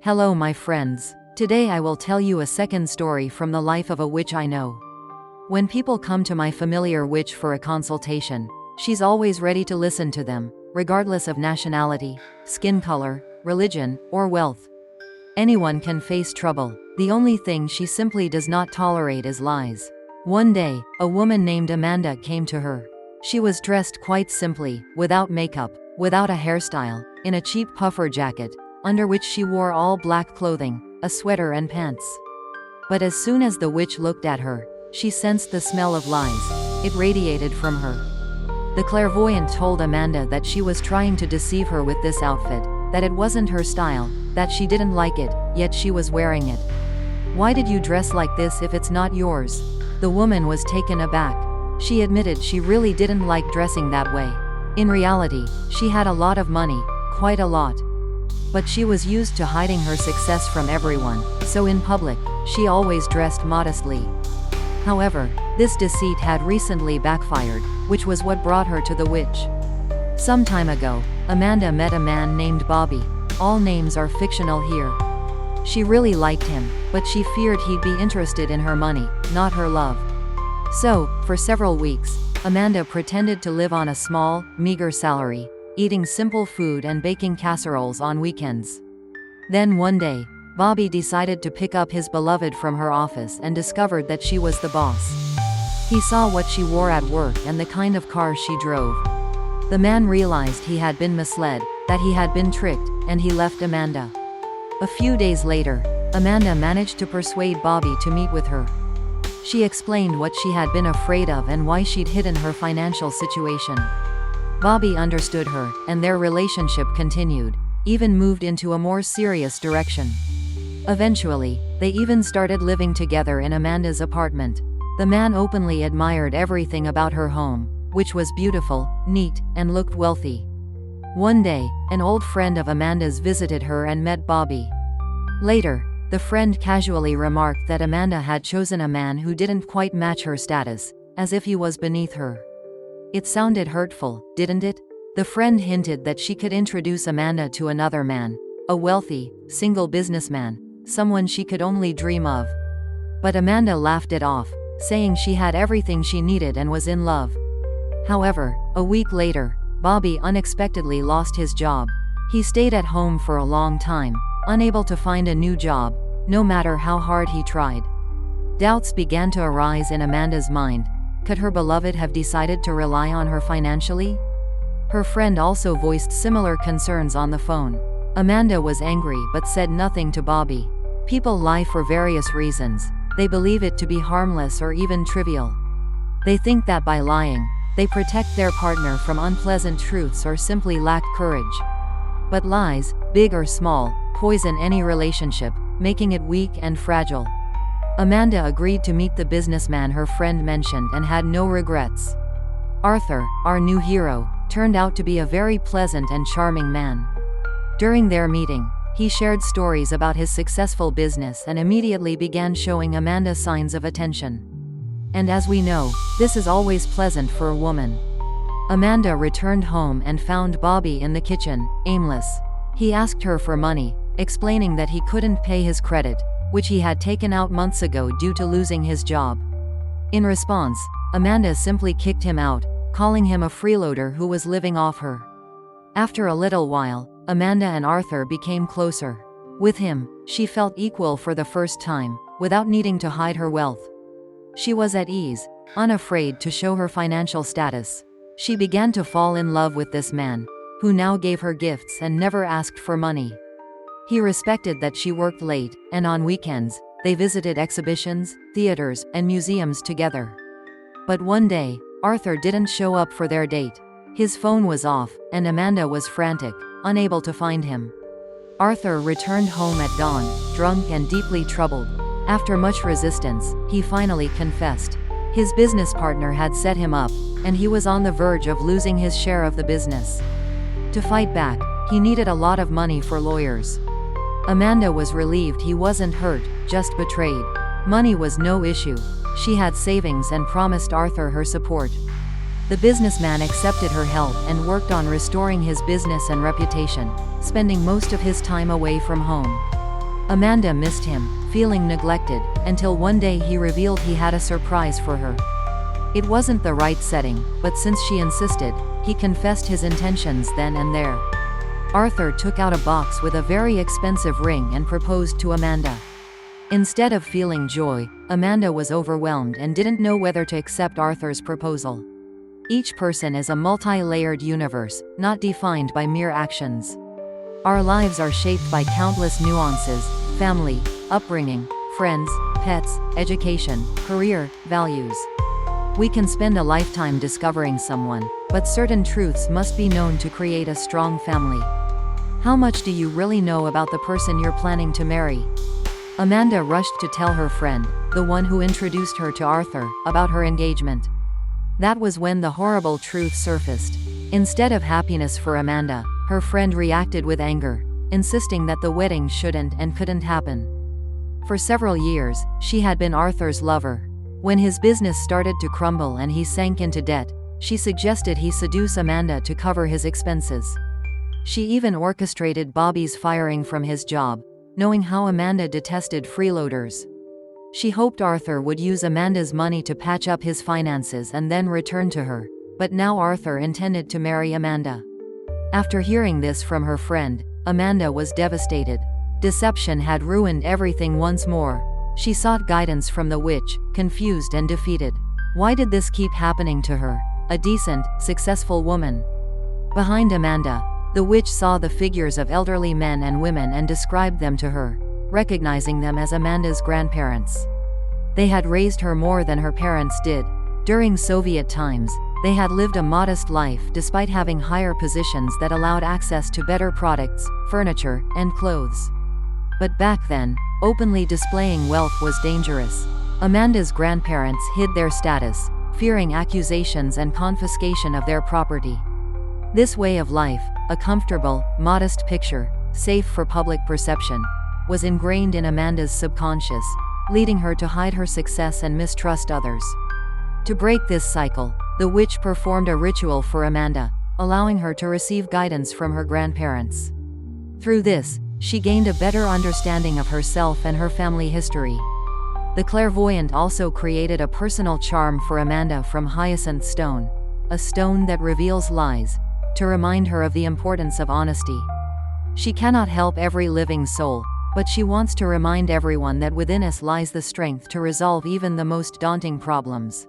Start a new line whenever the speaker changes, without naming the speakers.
Hello my friends. Today I will tell you a second story from the life of a witch I know. When people come to my familiar witch for a consultation, she's always ready to listen to them, regardless of nationality, skin color, religion, or wealth. Anyone can face trouble. The only thing she simply does not tolerate is lies. One day, a woman named Amanda came to her. She was dressed quite simply, without makeup, without a hairstyle, in a cheap puffer jacket, under which she wore all black clothing, a sweater and pants. But as soon as the witch looked at her, she sensed the smell of lies. It radiated from her. The clairvoyant told Amanda that she was trying to deceive her with this outfit, that it wasn't her style, that she didn't like it, yet she was wearing it. "Why did you dress like this if it's not yours?" The woman was taken aback. She admitted she really didn't like dressing that way. In reality, she had a lot of money, quite a lot. But she was used to hiding her success from everyone, so in public, she always dressed modestly. However, this deceit had recently backfired, which was what brought her to the witch. Some time ago, Amanda met a man named Bobby. All names are fictional here. She really liked him, but she feared he'd be interested in her money, not her love. So, for several weeks, Amanda pretended to live on a small, meager salary, eating simple food and baking casseroles on weekends. Then one day, Bobby decided to pick up his beloved from her office and discovered that she was the boss. He saw what she wore at work and the kind of car she drove. The man realized he had been misled, that he had been tricked, and he left Amanda. A few days later, Amanda managed to persuade Bobby to meet with her. She explained what she had been afraid of and why she'd hidden her financial situation. Bobby understood her, and their relationship continued, even moved into a more serious direction. Eventually, they even started living together in Amanda's apartment. The man openly admired everything about her home, which was beautiful, neat, and looked wealthy. One day, an old friend of Amanda's visited her and met Bobby. Later, the friend casually remarked that Amanda had chosen a man who didn't quite match her status, as if he was beneath her. It sounded hurtful, didn't it? The friend hinted that she could introduce Amanda to another man, a wealthy, single businessman, someone she could only dream of. But Amanda laughed it off, saying she had everything she needed and was in love. However, a week later, Bobby unexpectedly lost his job. He stayed at home for a long time, unable to find a new job, no matter how hard he tried. Doubts began to arise in Amanda's mind. Could her beloved have decided to rely on her financially? Her friend also voiced similar concerns on the phone. Amanda was angry but said nothing to Bobby. People lie for various reasons. They believe it to be harmless or even trivial. They think that by lying, they protect their partner from unpleasant truths or simply lack courage. But lies, big or small, poison any relationship, making it weak and fragile. Amanda agreed to meet the businessman her friend mentioned and had no regrets. Arthur, our new hero, turned out to be a very pleasant and charming man. During their meeting, he shared stories about his successful business and immediately began showing Amanda signs of attention. And as we know, this is always pleasant for a woman. Amanda returned home and found Bobby in the kitchen, aimless. He asked her for money, explaining that he couldn't pay his credit, which he had taken out months ago due to losing his job. In response, Amanda simply kicked him out, calling him a freeloader who was living off her. After a little while, Amanda and Arthur became closer. With him, she felt equal for the first time, without needing to hide her wealth. She was at ease, unafraid to show her financial status. She began to fall in love with this man, who now gave her gifts and never asked for money. He respected that she worked late, and on weekends, they visited exhibitions, theaters, and museums together. But one day, Arthur didn't show up for their date. His phone was off, and Amanda was frantic, unable to find him. Arthur returned home at dawn, drunk and deeply troubled. After much resistance, he finally confessed. His business partner had set him up, and he was on the verge of losing his share of the business. To fight back, he needed a lot of money for lawyers. Amanda was relieved he wasn't hurt, just betrayed. Money was no issue. She had savings and promised Arthur her support. The businessman accepted her help and worked on restoring his business and reputation, spending most of his time away from home. Amanda missed him, feeling neglected, until one day he revealed he had a surprise for her. It wasn't the right setting, but since she insisted, he confessed his intentions then and there. Arthur took out a box with a very expensive ring and proposed to Amanda. Instead of feeling joy, Amanda was overwhelmed and didn't know whether to accept Arthur's proposal. Each person is a multi-layered universe, not defined by mere actions. Our lives are shaped by countless nuances: family, upbringing, friends, pets, education, career, values. We can spend a lifetime discovering someone, but certain truths must be known to create a strong family. How much do you really know about the person you're planning to marry? Amanda rushed to tell her friend, the one who introduced her to Arthur, about her engagement. That was when the horrible truth surfaced. Instead of happiness for Amanda, her friend reacted with anger, insisting that the wedding shouldn't and couldn't happen. For several years, she had been Arthur's lover. When his business started to crumble and he sank into debt, she suggested he seduce Amanda to cover his expenses. She even orchestrated Bobby's firing from his job, knowing how Amanda detested freeloaders. She hoped Arthur would use Amanda's money to patch up his finances and then return to her, but now Arthur intended to marry Amanda. After hearing this from her friend, Amanda was devastated. Deception had ruined everything once more. She sought guidance from the witch, confused and defeated. Why did this keep happening to her, a decent, successful woman? Behind Amanda, the witch saw the figures of elderly men and women and described them to her, recognizing them as Amanda's grandparents. They had raised her more than her parents did. During Soviet times, they had lived a modest life despite having higher positions that allowed access to better products, furniture, and clothes. But back then, openly displaying wealth was dangerous. Amanda's grandparents hid their status, fearing accusations and confiscation of their property. This way of life, a comfortable, modest picture, safe for public perception, was ingrained in Amanda's subconscious, leading her to hide her success and mistrust others. To break this cycle, the witch performed a ritual for Amanda, allowing her to receive guidance from her grandparents. Through this, she gained a better understanding of herself and her family history. The clairvoyant also created a personal charm for Amanda from hyacinth stone, a stone that reveals lies, to remind her of the importance of honesty. She cannot help every living soul, but she wants to remind everyone that within us lies the strength to resolve even the most daunting problems.